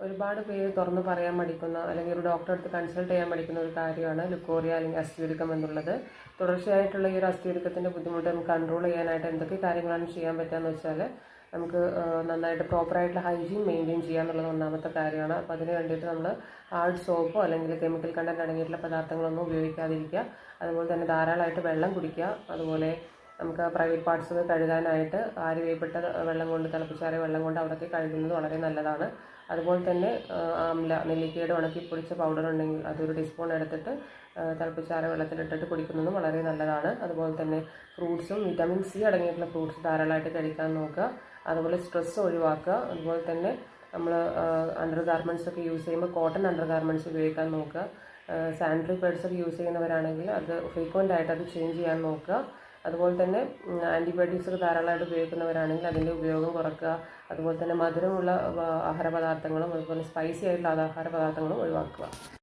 ഒരുപാട് പേര് തുറന്ന് പറയാൻ മടിക്കുന്ന അല്ലെങ്കിൽ ഒരു ഡോക്ടറെ അടുത്ത് കൺസൾട്ട് ചെയ്യാൻ മടിക്കുന്ന ഒരു കാര്യമാണ് ലുക്കോറിയ അല്ലെങ്കിൽ അസ്ഥിയൊരുക്കം എന്നുള്ളത്. തുടർച്ചയായിട്ടുള്ള ഈ ഒരു അസ്ഥിയൊരുക്കത്തിൻ്റെ ബുദ്ധിമുട്ട് നമുക്ക് കൺട്രോൾ ചെയ്യാനായിട്ട് എന്തൊക്കെ കാര്യങ്ങളാണ് ചെയ്യാൻ പറ്റുകയെന്ന് വെച്ചാൽ നമുക്ക് നന്നായിട്ട് പ്രോപ്പറായിട്ടുള്ള ഹൈജീൻ മെയിൻറ്റെയിൻ ചെയ്യുക എന്നുള്ളത് ഒന്നാമത്തെ കാര്യമാണ്. അപ്പോൾ അതിന് വേണ്ടിയിട്ട് നമ്മൾ ഹാർഡ് സോപ്പോ അല്ലെങ്കിൽ കെമിക്കൽ കണ്ടൻറ്റ് അടങ്ങിയിട്ടുള്ള പദാർത്ഥങ്ങളൊന്നും ഉപയോഗിക്കാതിരിക്കുക. അതുപോലെ തന്നെ ധാരാളമായിട്ട് വെള്ളം കുടിക്കുക. അതുപോലെ നമുക്ക് പ്രൈവറ്റ് പാർട്സ് കഴുകാനായിട്ട് ആര്യവേപ്പിട്ട വെള്ളം കൊണ്ട് തിളപ്പിച്ചാറിയ വെള്ളം കൊണ്ട് അവിടെയൊക്കെ കഴുകുന്നത് വളരെ നല്ലതാണ്. അതുപോലെ തന്നെ ആംല നെല്ലിക്കയുടെ ഉണക്കി പൊടിച്ച പൗഡർ ഉണ്ടെങ്കിൽ അതൊരു ടീസ്പൂൺ എടുത്തിട്ട് തിളപ്പിച്ചാറിയ വെള്ളത്തിലിട്ടിട്ട് കുടിക്കുന്നതും വളരെ നല്ലതാണ്. അതുപോലെ തന്നെ ഫ്രൂട്ട്സും വിറ്റാമിൻ സി അടങ്ങിയിട്ടുള്ള ഫ്രൂട്ട്സ് ധാരാളമായിട്ട് കഴിക്കാൻ നോക്കുക. അതുപോലെ സ്ട്രെസ് ഒഴിവാക്കുക. അതുപോലെ തന്നെ നമ്മൾ അണ്ടർ ഗാർമെൻറ്റ്സ് ഒക്കെ യൂസ് ചെയ്യുമ്പോൾ കോട്ടൺ അണ്ടർ ഗാർമെൻറ്റ്സ് ഉപയോഗിക്കാൻ നോക്കുക. സാനിറ്ററി പാഡ്സ് ഒക്കെ യൂസ് ചെയ്യുന്നവരാണെങ്കിൽ അത് ഫ്രീക്വൻ്റ് ആയിട്ട് അത് ചേഞ്ച് ചെയ്യാൻ നോക്കുക. അതുപോലെ തന്നെ ആൻറ്റിബയോട്ടിക്സ് ഒക്കെ ധാരാളമായിട്ട് ഉപയോഗിക്കുന്നവരാണെങ്കിൽ അതിൻ്റെ ഉപയോഗം കുറയ്ക്കുക. അതുപോലെ തന്നെ മധുരമുള്ള ആഹാര പദാർത്ഥങ്ങളും അതുപോലെ സ്പൈസി ആയിട്ടുള്ള ആഹാര പദാർത്ഥങ്ങളും ഒഴിവാക്കുക.